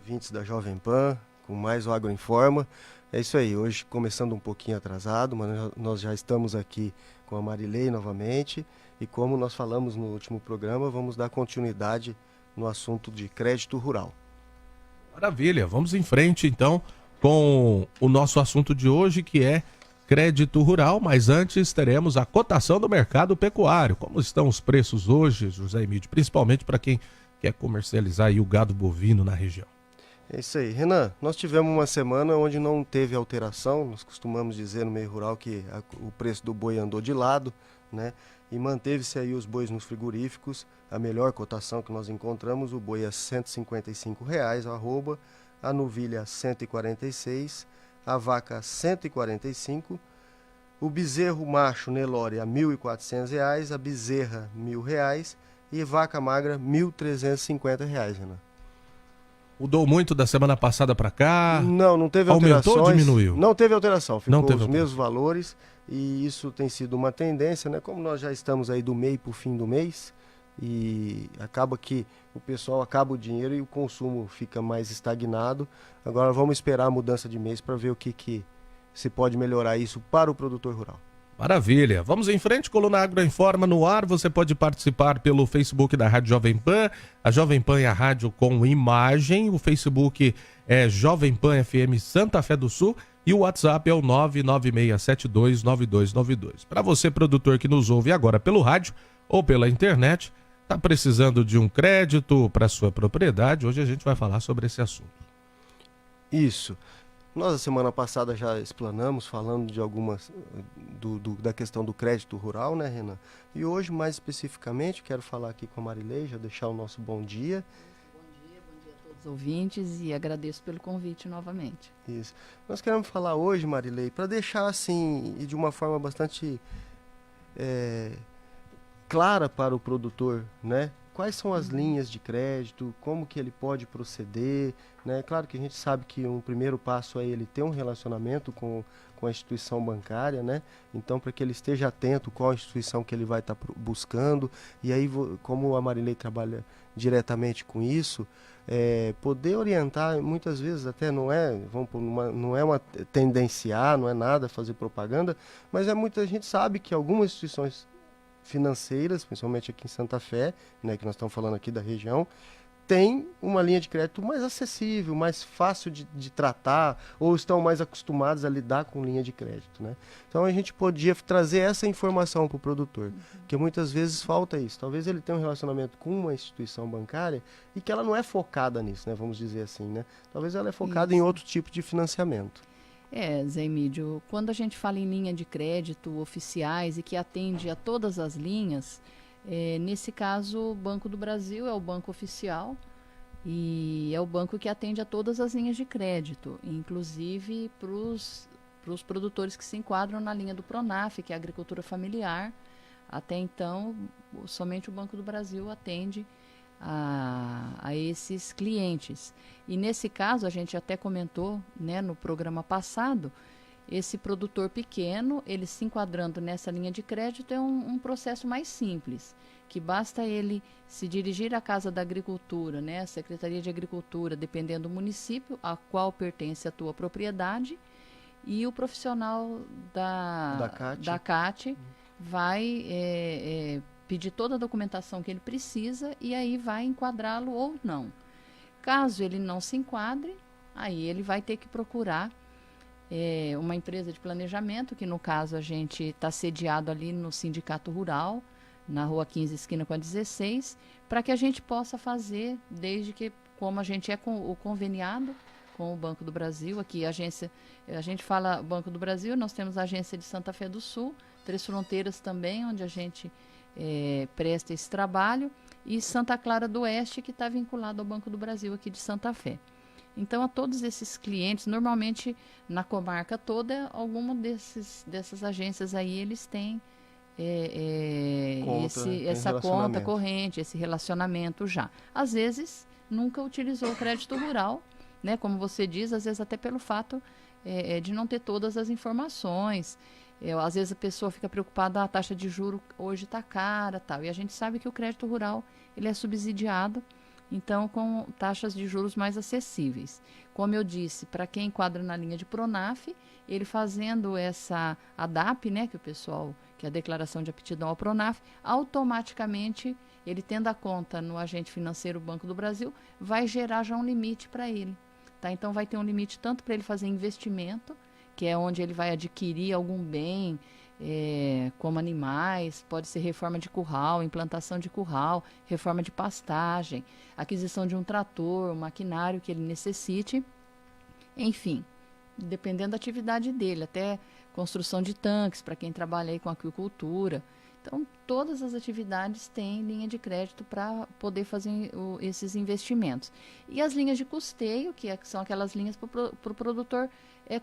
ouvintes da Jovem Pan, com mais o Agroinforma. É isso aí, hoje começando um pouquinho atrasado, mas nós já estamos aqui com a Marilei novamente e como nós falamos no último programa, vamos dar continuidade no assunto de crédito rural. Maravilha, vamos em frente então com o nosso assunto de hoje, que é crédito rural, mas antes teremos a cotação do mercado pecuário. Como estão os preços hoje, José Emílio, principalmente para quem quer comercializar aí o gado bovino na região? É isso aí. Renan, nós tivemos uma semana onde não teve alteração, nós costumamos dizer no meio rural que o preço do boi andou de lado, né? E manteve-se aí os bois nos frigoríficos, a melhor cotação que nós encontramos, o boi a R$ 155,00, a arroba, a novilha a 146, a vaca a 145, o bezerro macho Nelore a R$ 1.400, a bezerra R$ 1.000 e vaca magra R$ 1.350, Renan. Mudou muito da semana passada para cá? Não teve alterações. Aumentou ou diminuiu? Não teve alteração, ficou não teve os mesmos valores e isso tem sido uma tendência, né? Como nós já estamos aí do meio para o fim do mês e acaba que o pessoal acaba o dinheiro e o consumo fica mais estagnado. Agora vamos esperar a mudança de mês para ver o que se pode melhorar isso para o produtor rural. Maravilha. Vamos em frente, Coluna Agroinforma no ar. Você pode participar pelo Facebook da Rádio Jovem Pan. A Jovem Pan é a rádio com imagem. O Facebook é Jovem Pan FM Santa Fé do Sul. E o WhatsApp é o 996729292. Para você, produtor que nos ouve agora pelo rádio ou pela internet, está precisando de um crédito para sua propriedade? Hoje a gente vai falar sobre esse assunto. Isso. Nós, a semana passada, já explanamos, falando de algumas da questão do crédito rural, né, Renan? E hoje, mais especificamente, quero falar aqui com a Marilei, já deixar o nosso bom dia. Bom dia a todos os ouvintes e agradeço pelo convite novamente. Isso. Nós queremos falar hoje, Marilei, para deixar assim, e de uma forma bastante clara para o produtor, né? Quais são as linhas de crédito, como que ele pode proceder, né? Claro que a gente sabe que um primeiro passo é ele ter um relacionamento com a instituição bancária, né? Então, para que ele esteja atento qual a instituição que ele vai estar buscando, e aí, como a Marilei trabalha diretamente com isso, poder orientar, muitas vezes até não é uma tendenciar, não é nada fazer propaganda, mas muita gente sabe que algumas instituições financeiras, principalmente aqui em Santa Fé, né, que nós estamos falando aqui da região, tem uma linha de crédito mais acessível, mais fácil de tratar, ou estão mais acostumados a lidar com linha de crédito, né? Então a gente podia trazer essa informação para o produtor, porque muitas vezes falta isso. Talvez ele tenha um relacionamento com uma instituição bancária e que ela não é focada nisso, né? Vamos dizer assim, né? Talvez ela é focada em outro tipo de financiamento. Zé Emílio, quando a gente fala em linha de crédito oficiais e que atende a todas as linhas, nesse caso o Banco do Brasil é o banco oficial e é o banco que atende a todas as linhas de crédito, inclusive para os produtores que se enquadram na linha do Pronaf, que é a agricultura familiar. Até então, somente o Banco do Brasil atende a esses clientes. E nesse caso, a gente até comentou, né, no programa passado, esse produtor pequeno, ele se enquadrando nessa linha de crédito é um processo mais simples, que basta ele se dirigir à Casa da Agricultura, né, a Secretaria de Agricultura, dependendo do município a qual pertence a tua propriedade, e o profissional da CAT vai pedir toda a documentação que ele precisa e aí vai enquadrá-lo ou não. Caso ele não se enquadre, aí ele vai ter que procurar uma empresa de planejamento, que no caso a gente está sediado ali no Sindicato Rural, na Rua 15, esquina com a 16, para que a gente possa fazer, desde que, como a gente é o conveniado com o Banco do Brasil, aqui a gente fala Banco do Brasil, nós temos a agência de Santa Fé do Sul, Três Fronteiras também, onde a gente presta esse trabalho, e Santa Clara do Oeste, que está vinculado ao Banco do Brasil aqui de Santa Fé. Então, a todos esses clientes, normalmente na comarca toda, alguma dessas agências aí, eles têm essa conta corrente, esse relacionamento já. Às vezes, nunca utilizou o crédito rural, né? Como você diz, às vezes até pelo fato de não ter todas as informações. Às vezes a pessoa fica preocupada, a taxa de juro hoje está cara, tal. E a gente sabe que o crédito rural ele é subsidiado então com taxas de juros mais acessíveis. Como eu disse, para quem enquadra na linha de Pronaf, ele fazendo essa ADAP, né, que é a declaração de aptidão ao Pronaf, automaticamente, ele tendo a conta no agente financeiro Banco do Brasil, vai gerar já um limite para ele. Tá? Então vai ter um limite tanto para ele fazer investimento, que é onde ele vai adquirir algum bem, como animais, pode ser reforma de curral, implantação de curral, reforma de pastagem, aquisição de um trator, um maquinário que ele necessite, enfim, dependendo da atividade dele, até construção de tanques para quem trabalha aí com aquicultura. Então, todas as atividades têm linha de crédito para poder fazer esses investimentos. E as linhas de custeio, são aquelas linhas para o produtor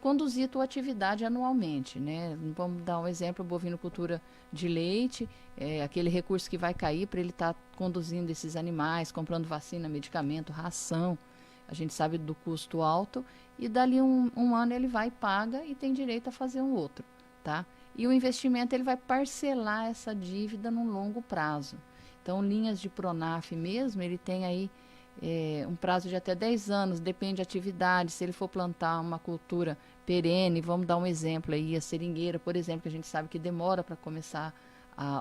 conduzir a tua atividade anualmente, né? Vamos dar um exemplo, bovinocultura de leite, aquele recurso que vai cair para ele estar conduzindo esses animais, comprando vacina, medicamento, ração. A gente sabe do custo alto e dali um ano ele vai e paga e tem direito a fazer um outro, tá? E o investimento ele vai parcelar essa dívida num longo prazo. Então, linhas de Pronaf mesmo, ele tem aí um prazo de até 10 anos, depende da atividade. Se ele for plantar uma cultura perene, vamos dar um exemplo aí, a seringueira, por exemplo, que a gente sabe que demora para começar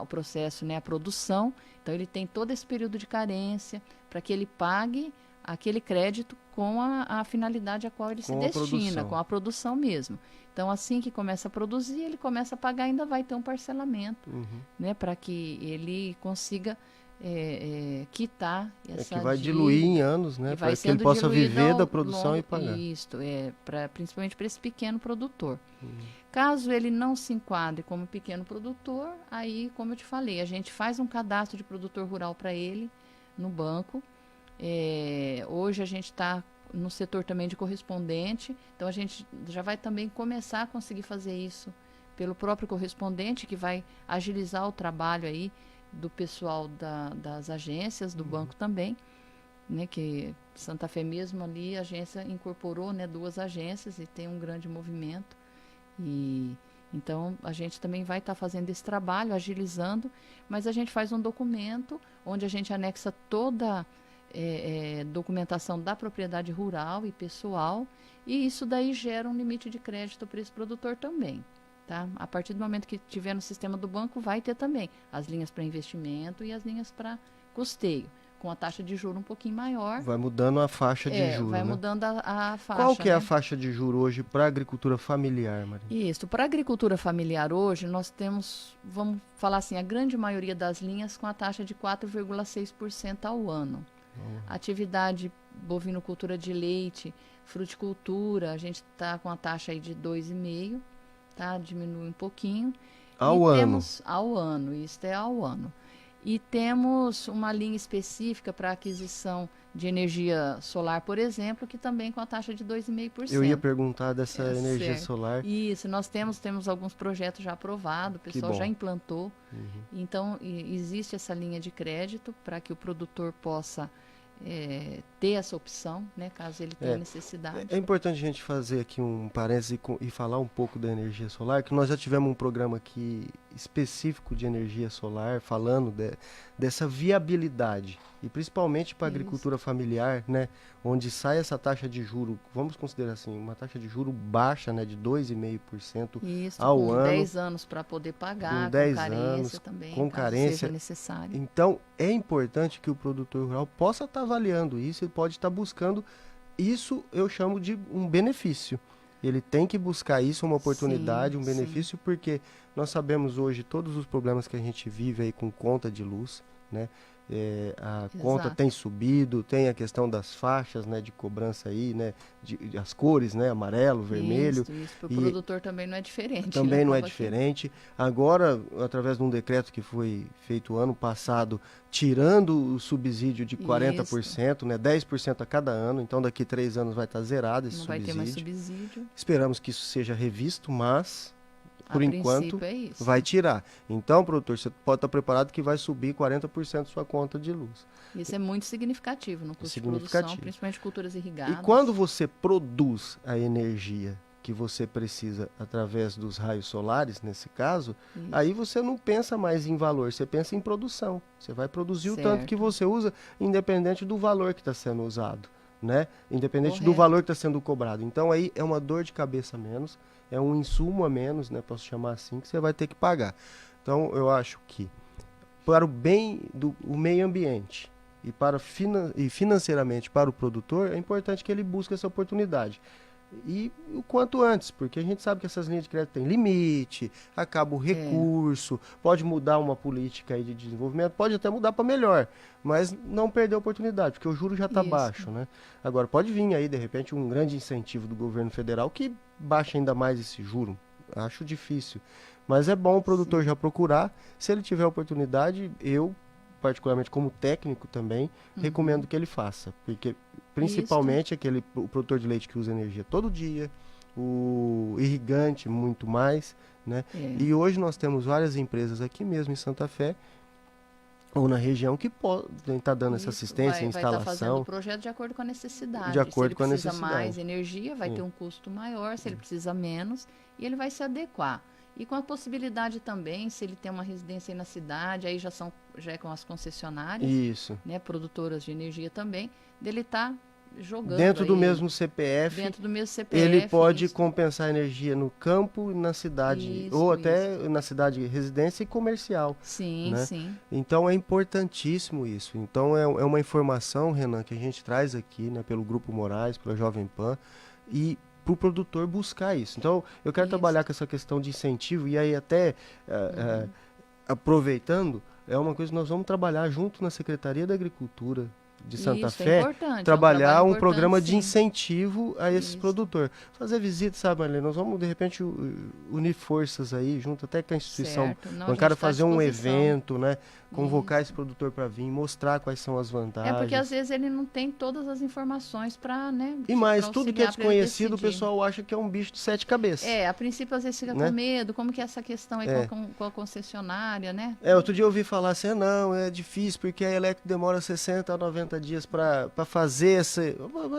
o processo, né, a produção. Então, ele tem todo esse período de carência para que ele pague aquele crédito com a finalidade a qual ele se destina, com a produção mesmo. Então, assim que começa a produzir, ele começa a pagar, ainda vai ter um parcelamento, né, para que ele consiga quitar essa que vai dívida, diluir em anos, né, para que ele possa viver da produção e pagar. Isso, principalmente para esse pequeno produtor. Caso ele não se enquadre como pequeno produtor, aí, como eu te falei, a gente faz um cadastro de produtor rural para ele no banco. Hoje a gente está no setor também de correspondente, então a gente já vai também começar a conseguir fazer isso pelo próprio correspondente, que vai agilizar o trabalho aí do pessoal das agências, do banco também, né, que Santa Fé mesmo ali, a agência incorporou, né, 2 agências e tem um grande movimento, e então a gente também vai estar fazendo esse trabalho, agilizando, mas a gente faz um documento onde a gente anexa toda documentação da propriedade rural e pessoal, e isso daí gera um limite de crédito para esse produtor também, tá? A partir do momento que tiver no sistema do banco, vai ter também as linhas para investimento e as linhas para custeio, com a taxa de juro um pouquinho maior. Vai mudando a faixa de juros, vai né? mudando a faixa. Qual que é né? a faixa de juro hoje para a agricultura familiar, Maria? Isso, para a agricultura familiar hoje, nós temos, vamos falar assim, a grande maioria das linhas com a taxa de 4,6% ao ano. Atividade bovinocultura de leite, fruticultura, a gente está com a taxa aí de 2,5%, tá? Diminui um pouquinho. Ao ano? Ao ano, isso é ao ano. E temos uma linha específica para aquisição de energia solar, por exemplo, que também com a taxa de 2,5%. Eu ia perguntar dessa energia solar. Isso, nós temos alguns projetos já aprovados, o pessoal já implantou. Então, existe essa linha de crédito para que o produtor possa ter essa opção, né, caso ele tenha necessidade. É importante a gente fazer aqui um parêntese e falar um pouco da energia solar, que nós já tivemos um programa aqui específico de energia solar, falando dessa viabilidade, e principalmente para a agricultura familiar, né, onde sai essa taxa de juro, vamos considerar assim, uma taxa de juro baixa, né, de 2,5% ao com ano. 10 anos para poder pagar, com 10 carência anos, também, com carência seja necessário. Então, é importante que o produtor rural possa estar avaliando isso e pode estar buscando isso, eu chamo de um benefício. Ele tem que buscar isso, uma oportunidade, um benefício, porque nós sabemos hoje todos os problemas que a gente vive aí com conta de luz, né? A conta tem subido, tem a questão das faixas, né, de cobrança aí, né, as cores, né, amarelo, vermelho. Isso para o produtor também não é diferente. Também não é diferente. Agora, através de um decreto que foi feito ano passado, tirando o subsídio de 40%, né, 10% a cada ano, então daqui 3 anos vai estar zerado esse subsídio. Não vai ter mais subsídio. Esperamos que isso seja revisto, mas por enquanto vai tirar. Então, produtor, você pode estar preparado que vai subir 40% sua conta de luz. Isso é muito significativo no custo de produção, principalmente culturas irrigadas. E quando você produz a energia que você precisa através dos raios solares, nesse caso, Isso. aí você não pensa mais em valor, você pensa em produção. Você vai produzir o tanto que Certo. você usa, independente do valor que está sendo usado, né? Independente do Correto. valor que está sendo cobrado. Então aí é uma dor de cabeça a menos, é um insumo a menos, né? Posso chamar assim, que você vai ter que pagar. Então eu acho que para o bem do o meio ambiente e financeiramente para o produtor, é importante que ele busque essa oportunidade. E o quanto antes, porque a gente sabe que essas linhas de crédito têm limite, acaba o recurso, pode mudar uma política aí de desenvolvimento, pode até mudar para melhor, mas não perder a oportunidade, porque o juro já está Isso. baixo, né? Agora, pode vir aí, de repente, um grande incentivo do governo federal que baixe ainda mais esse juro. Acho difícil. Mas é bom o produtor já procurar. Se ele tiver oportunidade, eu, particularmente como técnico também, recomendo que ele faça. Porque, principalmente, o produtor de leite que usa energia todo dia, o irrigante muito mais, né? E hoje nós temos várias empresas aqui mesmo em Santa Fé, ou na região, que podem estar dando essa assistência, vai instalação. estar fazendo o projeto de acordo com a necessidade. De acordo com a Se ele precisa necessidade. mais energia, vai ter um custo maior. Se ele precisa menos, e ele vai se adequar. E com a possibilidade também, se ele tem uma residência aí na cidade, aí já é com as concessionárias, Isso. né, produtoras de energia também, dele estar jogando Dentro do aí, mesmo CPF, dentro do mesmo CPF. ele pode isso. compensar a energia no campo e na cidade, Isso, ou até na cidade residência e comercial. Sim, né? sim. Então é importantíssimo isso. Então é uma informação, Renan, que a gente traz aqui, né, pelo Grupo Moraes, pela Jovem Pan, e para o produtor buscar isso. Então eu quero trabalhar com essa questão de incentivo, e aí até aproveitando, é uma coisa que nós vamos trabalhar junto na Secretaria da Agricultura de Santa Isso, Fé, é importante, trabalhar trabalho um importante, programa de sim. incentivo a esses Isso. produtores. Fazer visita, sabe, Marlene? Nós vamos, de repente, unir forças aí, junto até com a instituição Certo. Não, a bancária, gente tá à fazer um disposição. evento, né? Convocar esse produtor para vir, mostrar quais são as vantagens. É porque às vezes ele não tem todas as informações para, né? E mais, pra tudo que é auxiliar pra ele desconhecido, o decidir. pessoal acha que é um bicho de 7 cabeças. A princípio às vezes fica Né? com medo, como que é essa questão aí com a concessionária, né? Outro dia eu ouvi falar assim, não, é difícil porque a elétrica demora 60 a 90 dias para fazer esse...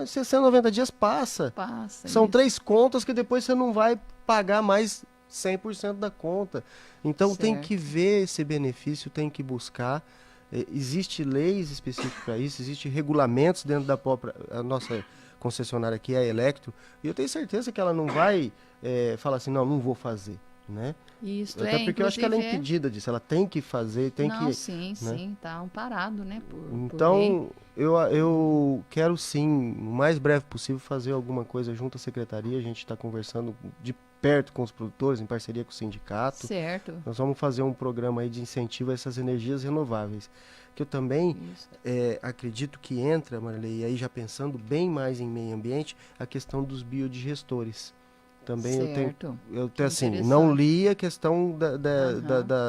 60 a 90 dias passa. São isso. 3 contas que depois você não vai pagar mais 100% da conta. Então tem Certo. que ver esse benefício, tem que buscar. Existe leis específicas para isso, existe regulamentos dentro da própria... A nossa concessionária aqui é a Electro, e eu tenho certeza que ela não vai falar assim, não vou fazer, né? Isso, Até porque eu acho que ela é inclusive, impedida disso, ela tem que fazer, tem não, que... sim, né? sim, tá amparado, né? Por lei. Então, eu quero sim, o mais breve possível, fazer alguma coisa junto à secretaria. A gente está conversando de perto com os produtores, em parceria com o sindicato. Certo. Nós vamos fazer um programa aí de incentivo a essas energias renováveis. Que eu também Isso. acredito que entra, Marilei, e aí já pensando bem mais em meio ambiente, a questão dos biodigestores. Também Certo. eu tenho assim, Interessante. não li a questão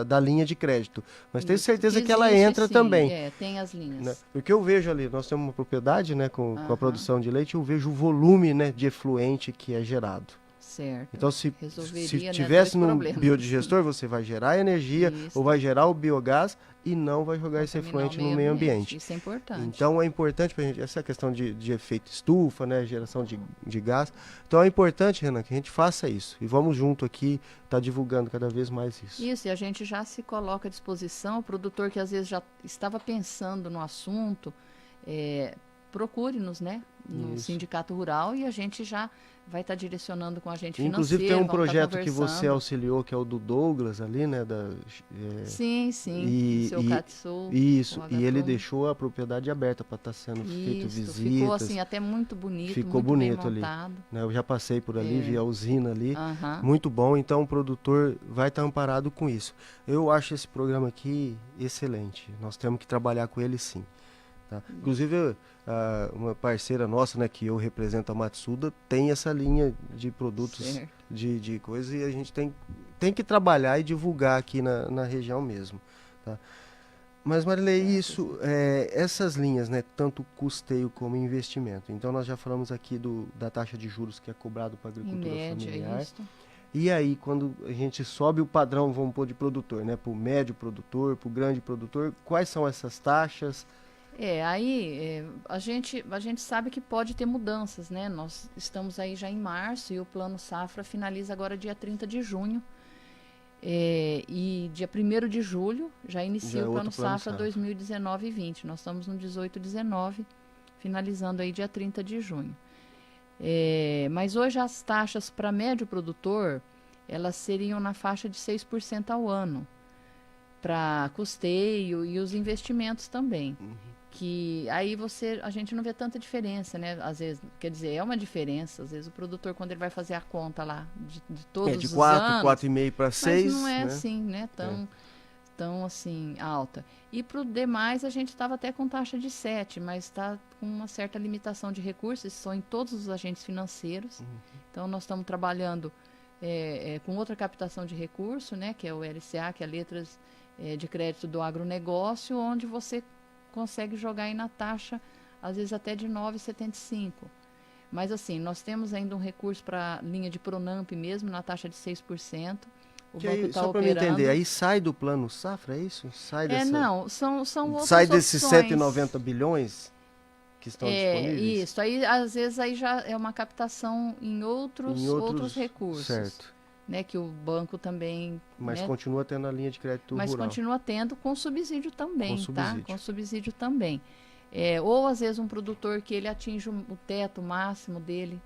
da linha de crédito, mas tenho certeza que ela entra sim. também. Tem as linhas. Né? Porque eu vejo ali, nós temos uma propriedade, né, com a Aham. produção de leite, eu vejo o volume, né, de efluente que é gerado. Certo. Então, se Resolveria, né, tivesse dois num problemas. biodigestor, você vai gerar energia Isso. ou vai gerar o biogás e não vai jogar esse Contaminar efluente o no meio ambiente. Isso é importante. Então é importante pra gente, essa questão de efeito estufa, né, geração de gás. Então é importante, Renan, que a gente faça isso. E vamos junto aqui, tá divulgando cada vez mais isso. Isso, e a gente já se coloca à disposição, o produtor que às vezes já estava pensando no assunto, procure-nos, né, no Isso. Sindicato Rural, e a gente já vai estar direcionando com a gente Inclusive financeiro, tem um vamos tá projeto que você conversando. auxiliou, que é o do Douglas ali, né, Sim, sim, e- o seu e- Katsu. isso, o e ele H-Plum. deixou a propriedade aberta para estar sendo feito Isso, visitas. ficou assim até muito bonito, Ficou muito bonito bem ali. montado. Né, eu já passei por ali, vi a usina ali. Aham. Muito bom, então o produtor vai estar amparado com isso. Eu acho esse programa aqui excelente. Nós temos que trabalhar com ele sim. Tá? Inclusive, uma parceira nossa, né, que eu represento, a Matsuda, tem essa linha de produtos Certo. de coisas, e a gente tem que trabalhar e divulgar aqui na região mesmo. Tá? Mas, Marilei, isso, essas linhas, né, tanto custeio como investimento. Então, nós já falamos aqui da taxa de juros que é cobrado para a Em agricultura média, familiar. isso. E aí, quando a gente sobe o padrão, vamos pôr de produtor, né, para o médio produtor, para o grande produtor, quais são essas taxas? A gente sabe que pode ter mudanças, né? Nós estamos aí já em março e o Plano Safra finaliza agora dia 30 de junho. E dia 1º de julho já inicia o Plano Safra 2019 e 20. Nós estamos no 18/19, finalizando aí dia 30 de junho. Mas hoje as taxas para médio produtor, elas seriam na faixa de 6% ao ano, para custeio e os investimentos também. Que aí a gente não vê tanta diferença, né? Às vezes, quer dizer, é uma diferença. Às vezes o produtor, quando ele vai fazer a conta lá de todos de os 4, anos... 4,5 para 6, mas não é né? assim, né? Tão assim, alta. E para o demais, a gente estava até com taxa de 7, mas está com uma certa limitação de recursos, isso são em todos os agentes financeiros. Então, nós estamos trabalhando com outra captação de recurso, né? Que é o LCA, que é Letras de Crédito do Agronegócio, onde você consegue jogar aí na taxa, às vezes até de 9,75. Mas assim, nós temos ainda um recurso para linha de Pronamp mesmo, na taxa de 6%. O banco aí, está só para me operando. entender, aí sai do Plano Safra, é isso? Sai dessa... Não, são outras sai desses opções. 7,90 bilhões que estão disponíveis? Isso, aí às vezes aí já é uma captação em outros recursos. Certo. Né, que o banco também... Mas né, continua tendo a linha de crédito rural. Mas continua tendo com subsídio também, Com subsídio. Com subsídio também. Ou às vezes um produtor que ele atinge o teto máximo dele,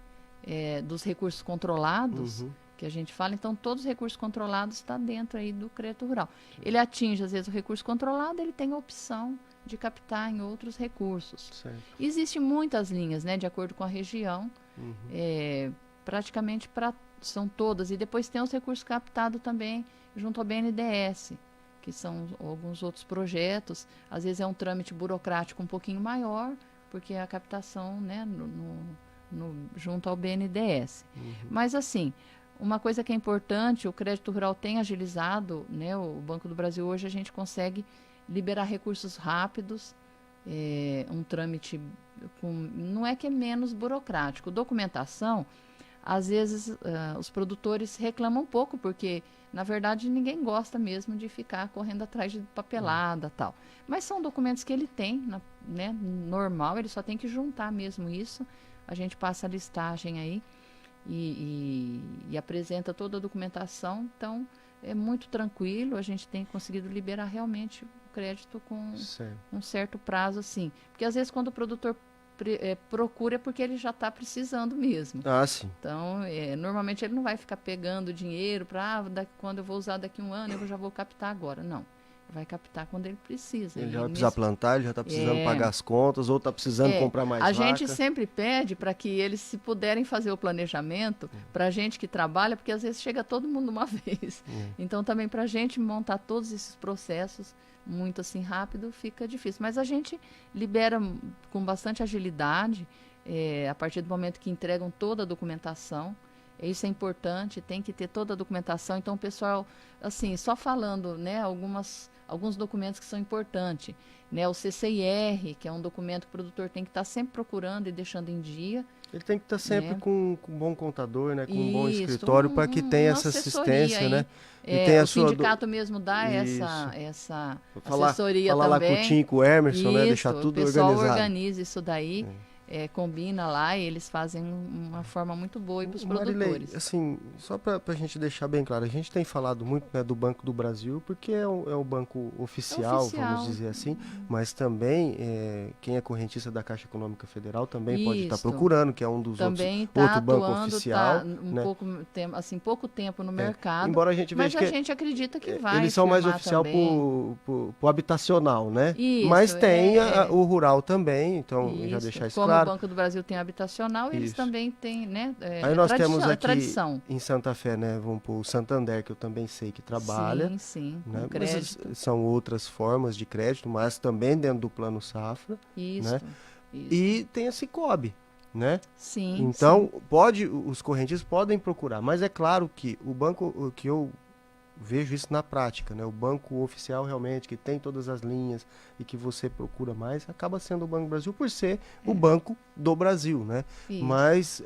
dos recursos controlados, que a gente fala, então todos os recursos controlados estão dentro aí do crédito rural. Ele atinge às vezes o recurso controlado, ele tem a opção de captar em outros recursos. Certo. Existem muitas linhas, né, de acordo com a região, praticamente são todas, e depois tem os recursos captados também junto ao BNDES, que são alguns outros projetos. Às vezes é um trâmite burocrático um pouquinho maior, porque é a captação, né, junto ao BNDES. Mas assim, uma coisa que é importante, o crédito rural tem agilizado, né, o Banco do Brasil hoje a gente consegue liberar recursos rápidos, um trâmite não é que é menos burocrático. Documentação, às vezes os produtores reclamam um pouco, porque na verdade ninguém gosta mesmo de ficar correndo atrás de papelada e tal. Mas são documentos que ele tem, né, normal, ele só tem que juntar mesmo isso. A gente passa a listagem aí e apresenta toda a documentação. Então é muito tranquilo, a gente tem conseguido liberar realmente o crédito com um certo prazo, assim. Porque às vezes quando o produtor procura é porque ele já está precisando mesmo. Ah, sim. Então, normalmente ele não vai ficar pegando dinheiro para quando eu vou usar daqui a um ano, eu já vou captar agora. Não. Vai captar quando ele precisa. Ele já vai precisar plantar, ele já está precisando pagar as contas, ou está precisando comprar mais vaca. A gente sempre pede para que eles, se puderem fazer o planejamento, para a gente que trabalha, porque às vezes chega todo mundo uma vez. Então, também para a gente montar todos esses processos muito assim rápido, fica difícil. Mas a gente libera com bastante agilidade, a partir do momento que entregam toda a documentação. Isso é importante, tem que ter toda a documentação. Então, o pessoal, assim, só falando, né, alguns documentos que são importantes, né, o CCIR, que é um documento que o produtor tem que estar sempre procurando e deixando em dia. Ele tem que estar sempre com um bom contador, né, com um bom escritório, para que tenha essa assistência, aí, né? E tem o sindicato mesmo dá essa assessoria falar também. Lá com o Tim, com o Emerson, né, deixar tudo organizado. O pessoal organiza isso daí. Combina lá e eles fazem uma forma muito boa para os produtores. Assim, só para a gente deixar bem claro, a gente tem falado muito, né, do Banco do Brasil, porque é o banco oficial, vamos dizer assim, mas também quem é correntista da Caixa Econômica Federal também pode estar procurando, que é um dos outro banco oficial. Pouco tempo no mercado, embora a gente veja mas a gente acredita que vai. Eles são mais oficial para o habitacional, né? Isso, mas tem o rural também, então já deixar isso claro. O Banco do Brasil tem habitacional, eles também têm, né? Aí nós temos aqui em Santa Fé, né? Vamos pôr o Santander, que eu também sei que trabalha. Sim, né? crédito. Mas são outras formas de crédito, mas também dentro do Plano Safra. Isso. Né? E tem a Cicobi, né? Sim. Então, os correntistas podem procurar, mas é claro que o banco que eu vejo isso na prática, né? O banco oficial realmente que tem todas as linhas e que você procura mais, acaba sendo o Banco do Brasil por ser o banco do Brasil, né? Isso. Mas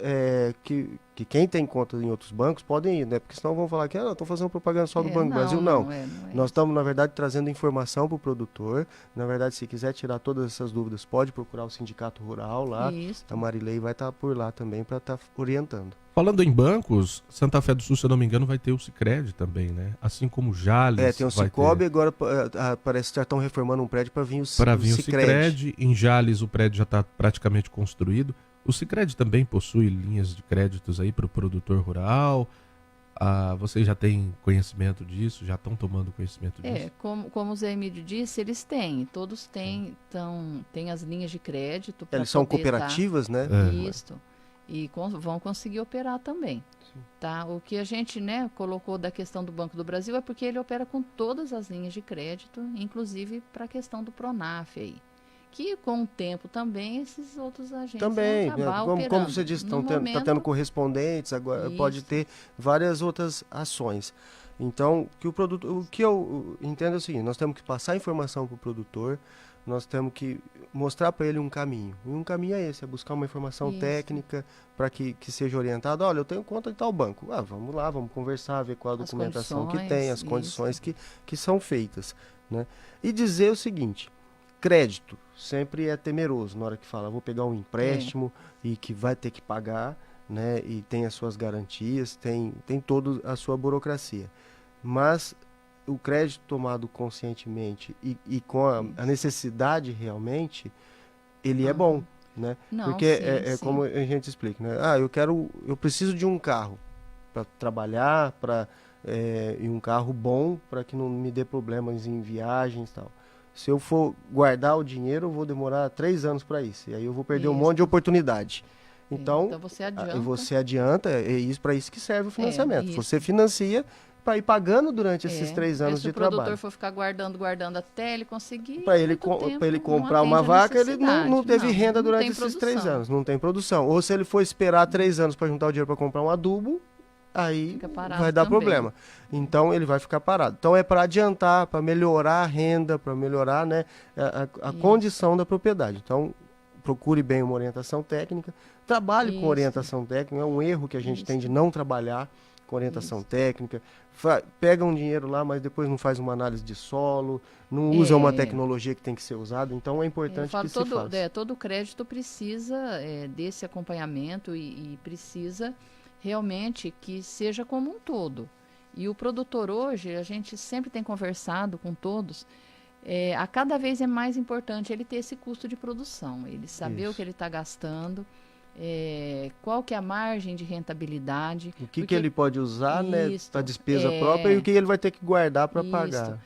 que quem tem conta em outros bancos podem ir, né? Porque senão vão falar que estão fazendo propaganda só do Banco do Brasil. Não. Não é Nós isso. estamos, na verdade, trazendo informação para o produtor. Na verdade, se quiser tirar todas essas dúvidas, pode procurar o Sindicato Rural lá. Isso. A Marilei vai estar por lá também para estar orientando. Falando em bancos, Santa Fé do Sul, se eu não me engano, vai ter o Sicredi também, né? Assim como o Jales. Tem o vai Cicobi, ter... agora parece que já estão reformando um prédio para vir o Para vir o Sicredi. Sicredi. Em Jales, o prédio já está praticamente construído. O Sicredi também possui linhas de créditos aí para o produtor rural. Vocês já têm conhecimento disso? Já estão tomando conhecimento disso? Como o Zé Emílio disse, eles têm, todos têm as linhas de crédito. Pra Eles são poder cooperativas, né? Isso. E vão conseguir operar também. Tá? O que a gente, né, colocou da questão do Banco do Brasil é porque ele opera com todas as linhas de crédito, inclusive para a questão do Pronaf aí. Que com o tempo também esses outros agentes Também, vão acabar como operando. você disse, No tá momento, tendo correspondentes, agora pode Isso. ter várias outras ações. Então, o que eu entendo é o seguinte, nós temos que passar informação para o produtor, nós temos que mostrar para ele um caminho. E um caminho é esse, é buscar uma informação Isso. técnica para que seja orientado. Olha, eu tenho conta em tal banco. Vamos lá, vamos conversar, ver qual a As documentação que condições, tem, as isso. condições que são feitas, né? E dizer o seguinte, crédito sempre é temeroso na hora que fala, vou pegar um empréstimo e que vai ter que pagar, né? E tem as suas garantias, tem toda a sua burocracia. Mas o crédito tomado conscientemente e com a necessidade realmente, ele é bom, né? Não, Porque sim, sim. como a gente explica, né? Eu preciso de um carro para trabalhar, e um carro bom para que não me dê problemas em viagens e tal. Se eu for guardar o dinheiro, eu vou demorar 3 anos para isso. E aí eu vou perder um Isso. monte de oportunidade. Então você adianta. você adianta, para isso que serve o financiamento. isso. Você financia para ir pagando durante esses 3 anos de Se o produtor trabalho. for ficar guardando até ele conseguir. Para ele comprar uma vaca, ele não teve renda durante esses 3 anos. Não tem produção. Ou se ele for esperar 3 anos para juntar o dinheiro para comprar um adubo, aí vai dar problema. Então ele vai ficar parado. Então é para adiantar, para melhorar a renda, para melhorar, né, a condição da propriedade. Então procure bem uma orientação técnica, trabalhe com orientação técnica. É um erro que a gente tem de não trabalhar com orientação técnica. Pega um dinheiro lá, mas depois não faz uma análise de solo, não usa uma tecnologia que tem que ser usada. Então é importante que se faça. Todo crédito precisa desse acompanhamento e precisa realmente que seja como um todo. E o produtor hoje, a gente sempre tem conversado com todos, a cada vez é mais importante ele ter esse custo de produção, ele saber o que ele está gastando, qual que é a margem de rentabilidade. O que ele pode usar, né, para despesa própria e o que ele vai ter que guardar para pagar.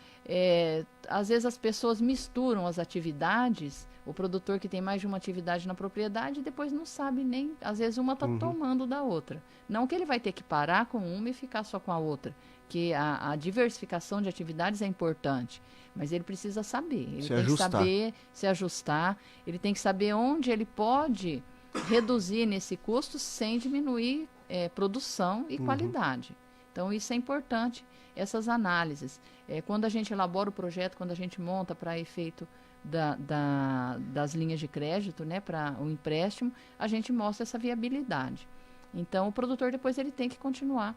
Às vezes as pessoas misturam as atividades, o produtor que tem mais de uma atividade na propriedade depois não sabe nem, às vezes uma está tomando da outra. Não que ele vai ter que parar com uma e ficar só com a outra, que a diversificação de atividades é importante, mas ele precisa saber, ele tem que saber se ajustar, ele tem que saber onde ele pode reduzir nesse custo sem diminuir produção e qualidade. Então isso é importante, essas análises. Quando a gente elabora o projeto, quando a gente monta para efeito das linhas de crédito, né, para o empréstimo, a gente mostra essa viabilidade. Então, o produtor depois ele tem que continuar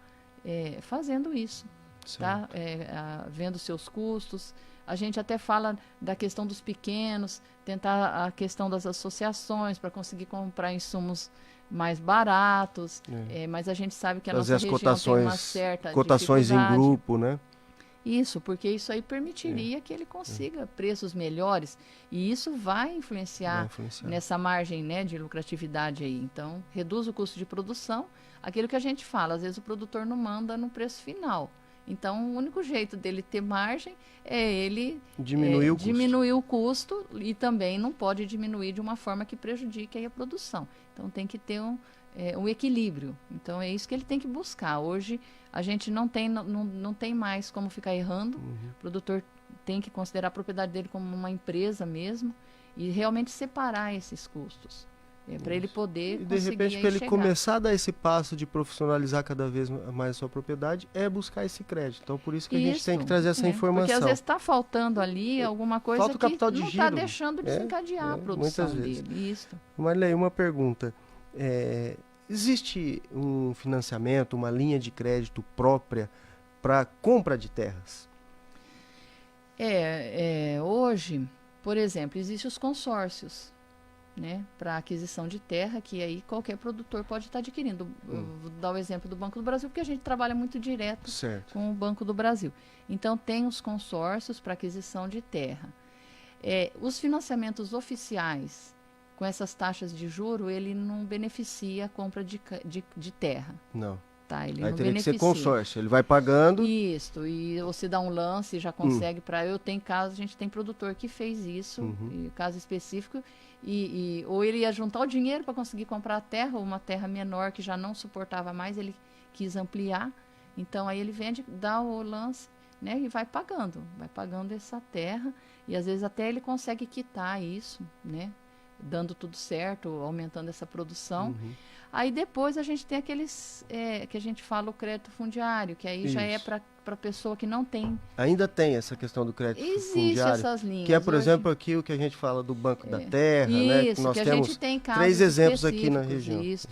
fazendo isso, tá? Vendo seus custos. A gente até fala da questão dos pequenos, tentar a questão das associações para conseguir comprar insumos mais baratos, mas a gente sabe que a nossa região tem uma certa cotações em grupo, né? Isso, porque isso aí permitiria que ele consiga preços melhores e isso vai influenciar nessa margem, né, de lucratividade aí. Então, reduz o custo de produção, aquilo que a gente fala, às vezes o produtor não manda no preço final. Então, o único jeito dele ter margem é ele diminuir o custo e também não pode diminuir de uma forma que prejudique aí a produção. Então, tem que ter um equilíbrio. Então, é isso que ele tem que buscar. Hoje, a gente não tem mais como ficar errando. O produtor tem que considerar a propriedade dele como uma empresa mesmo e realmente separar esses custos. para ele poder E de conseguir repente, aí para ele chegar. começar a dar esse passo de profissionalizar cada vez mais a sua propriedade, é buscar esse crédito. Então, por isso que a gente tem que trazer essa informação. Porque às vezes está faltando ali alguma coisa Falta o capital que de não está giro. deixando desencadear a produção muitas vezes. dele. Isso. Marley, uma pergunta. Existe um financiamento, uma linha de crédito própria para compra de terras? Hoje, por exemplo, existem os consórcios, né, para aquisição de terra, que aí qualquer produtor pode estar adquirindo. Eu vou dar o exemplo do Banco do Brasil, porque a gente trabalha muito direto com o Banco do Brasil. Então, tem os consórcios para aquisição de terra. Os financiamentos oficiais, com essas taxas de juro, ele não beneficia a compra de terra. Não. Tá, ele Aí não teria beneficia. que ser consórcio, ele vai pagando. Isso, e você dá um lance e já consegue para. Eu tenho caso, a gente tem produtor que fez isso, caso específico, ou ele ia juntar o dinheiro para conseguir comprar a terra, ou uma terra menor que já não suportava mais, ele quis ampliar. Então aí ele vende, dá o lance, né, e vai pagando essa terra, e às vezes até ele consegue quitar isso, né, dando tudo certo, aumentando essa produção. Aí depois a gente tem aqueles que a gente fala o crédito fundiário, que aí já é para pessoa que não tem. Ainda tem essa questão do crédito fundiário. Existem essas linhas. Que é, por exemplo, aqui o que a gente fala do Banco da Terra, né? Isso, Nós que a temos gente tem casos 3 exemplos aqui na região. Isso.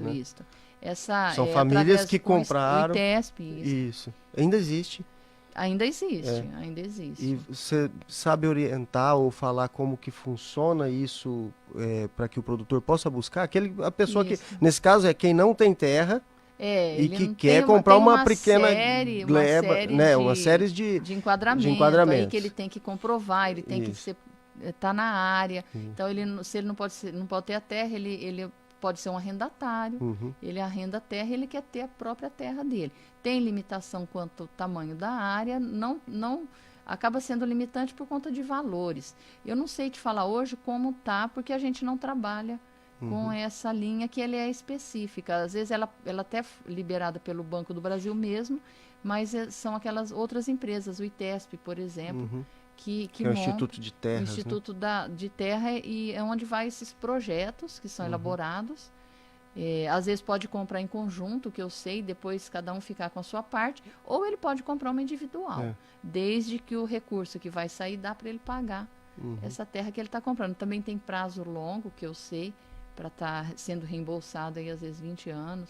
São famílias que compraram. O ITESP, isso. Ainda existe. Ainda existe. E você sabe orientar ou falar como que funciona isso para que o produtor possa buscar? A pessoa que, nesse caso, é quem não tem terra e que quer comprar uma pequena gleba, né? Uma série de enquadramentos. Aí que ele tem que comprovar, ele tem que estar na área. Então, se ele não pode ter a terra, ele pode ser um arrendatário, ele arrenda a terra e ele quer ter a própria terra dele. Tem limitação quanto ao tamanho da área, não acaba sendo limitante por conta de valores. Eu não sei te falar hoje como tá, porque a gente não trabalha com essa linha que ela é específica. Às vezes ela até é liberada pelo Banco do Brasil mesmo, mas são aquelas outras empresas, o ITESP, por exemplo, que é o Instituto de Terras, o Instituto de Terra, e é onde vai esses projetos que são elaborados. Às vezes pode comprar em conjunto, que eu sei, depois cada um ficar com a sua parte, ou ele pode comprar uma individual, desde que o recurso que vai sair dá para ele pagar essa terra que ele está comprando. Também tem prazo longo, que eu sei, para estar sendo reembolsado aí às vezes 20 anos,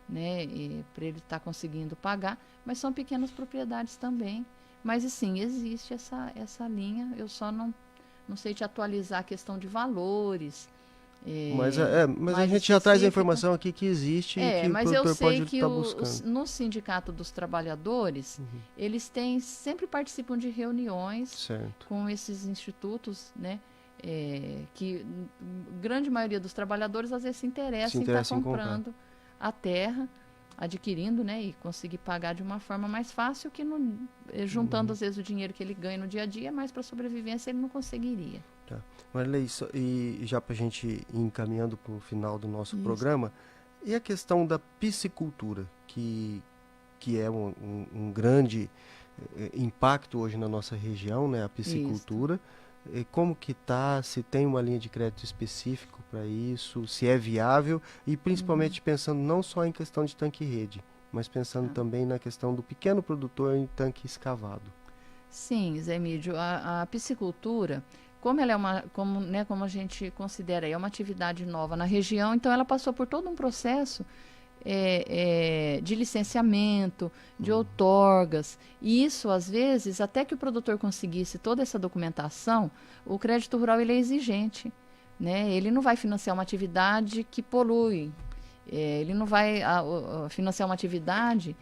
né, para ele estar conseguindo pagar, mas são pequenas propriedades também. Mas, assim, existe essa linha, eu só não sei te atualizar a questão de valores. Mas a gente já traz a informação aqui que existe e que o produtor pode estar buscando. No Sindicato dos Trabalhadores, eles sempre participam de reuniões com esses institutos, né? Que grande maioria dos trabalhadores às vezes se interessa em estar comprando a terra, adquirindo, né, e conseguir pagar de uma forma mais fácil, que juntando às vezes o dinheiro que ele ganha no dia a dia, mas para sobrevivência ele não conseguiria. Tá. Marley, e já para a gente ir encaminhando para o final do nosso programa, e a questão da piscicultura, que é um grande impacto hoje na nossa região, né, a piscicultura. Como que tá, se tem uma linha de crédito específico para isso, se é viável, e principalmente pensando não só em questão de tanque-rede, mas pensando também na questão do pequeno produtor em tanque escavado. Sim, Zé Mídio, a piscicultura, como ela é como a gente considera, é uma atividade nova na região, então ela passou por todo um processo de licenciamento, de outorgas, e isso às vezes, até que o produtor conseguisse toda essa documentação, o crédito rural ele é exigente, né? Ele não vai financiar uma atividade que polui, ele não vai financiar uma atividade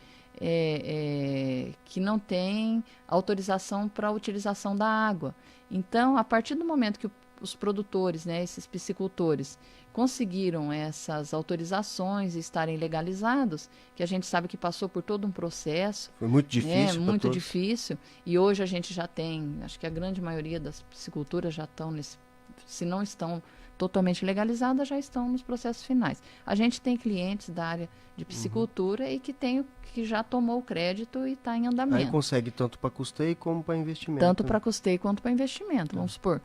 que não tem autorização para a utilização da água. Então, a partir do momento que os produtores, né, esses piscicultores, conseguiram essas autorizações e estarem legalizados, que a gente sabe que passou por todo um processo. Foi muito difícil. Muito difícil. E hoje a gente já tem, acho que a grande maioria das pisciculturas já estão se não estão totalmente legalizadas, já estão nos processos finais. A gente tem clientes da área de piscicultura e que já tomou o crédito e está em andamento. Aí consegue tanto para custeio como para investimento. Tanto para custeio quanto para investimento. Vamos supor,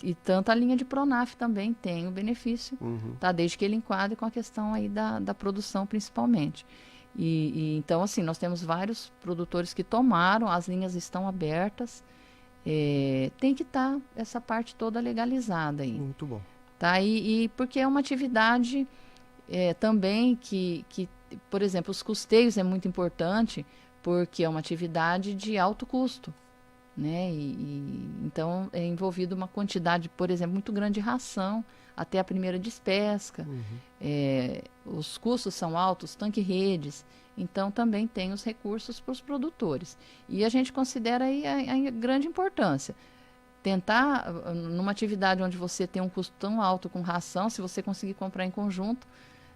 E tanto a linha de Pronaf também tem o benefício, Uhum. tá? Desde que ele enquadre com a questão aí da produção principalmente. Então, assim, nós temos vários produtores que tomaram, as linhas estão abertas, tem que estar essa parte toda legalizada aí, Muito bom. tá? E porque é uma atividade também que, por exemplo, os custeios é muito importante, porque é uma atividade de alto custo, né? Então é envolvido uma quantidade, por exemplo, muito grande de ração até a primeira despesca. Os custos são altos, tanque-redes. Então também tem os recursos para os produtores. E a gente considera aí a grande importância. Tentar, numa atividade onde você tem um custo tão alto com ração, se você conseguir comprar em conjunto,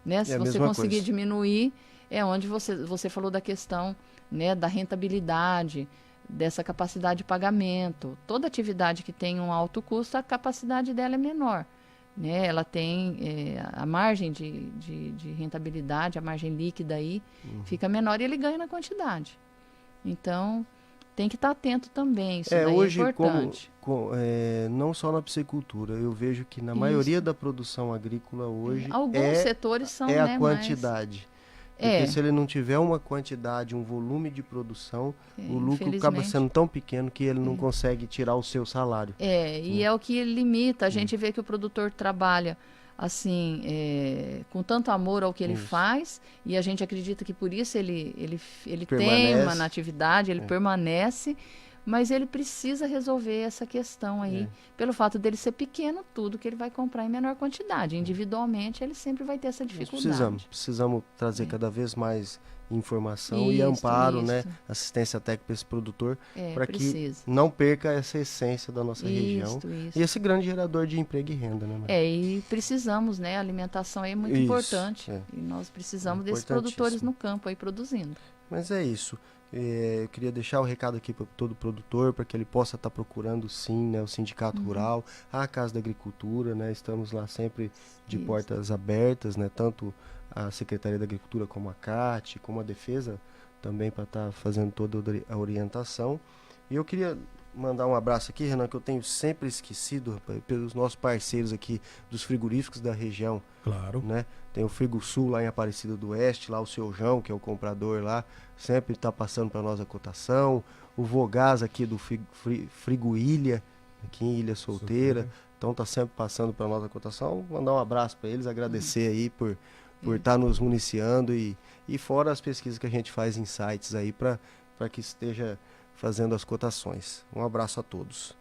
né? Se a você mesma conseguir coisa. diminuir, é onde você falou da questão, né, da rentabilidade, dessa capacidade de pagamento. Toda atividade que tem um alto custo, a capacidade dela é menor, né? Ela tem a margem de rentabilidade, a margem líquida aí fica menor e ele ganha na quantidade. Então, tem que estar atento também, isso daí Hoje, é importante. não só na piscicultura, eu vejo que na maioria da produção agrícola hoje Alguns setores são, a né, quantidade. Porque se ele não tiver uma quantidade, um volume de produção, o lucro acaba sendo tão pequeno que ele não consegue tirar o seu salário. E é o que limita. A gente vê que o produtor trabalha assim, com tanto amor ao que ele faz, e a gente acredita que por isso ele teima na atividade, ele permanece, mas ele precisa resolver essa questão aí, pelo fato dele ser pequeno, tudo que ele vai comprar em menor quantidade. Individualmente, ele sempre vai ter essa dificuldade. Precisamos trazer cada vez mais informação e amparo, né? Assistência técnica para esse produtor, para que não perca essa essência da nossa região. E esse grande gerador de emprego e renda, né, Maria? E precisamos, né? A alimentação aí é muito importante. E nós precisamos desses produtores no campo aí produzindo. Mas é isso. Eu queria deixar o recado aqui para todo produtor, para que ele possa estar procurando sim, né, o Sindicato Rural, a Casa da Agricultura, né? Estamos lá sempre de portas abertas, né? Tanto a Secretaria da Agricultura como a CAT, como a Defesa, também para estar fazendo toda a orientação. E eu queria mandar um abraço aqui, Renan, que eu tenho sempre esquecido, rapaz, pelos nossos parceiros aqui dos frigoríficos da região. Claro. Né? Tem o Frigo Sul lá em Aparecida do Oeste, lá o seu João, que é o comprador lá, sempre está passando para nós a cotação. O Vogás aqui do Frigo Ilha, aqui em Ilha Solteira, então está sempre passando para nós a cotação. Mandar um abraço para eles, agradecer aí por estar nos municiando e fora as pesquisas que a gente faz em sites aí para que esteja fazendo as cotações. Um abraço a todos.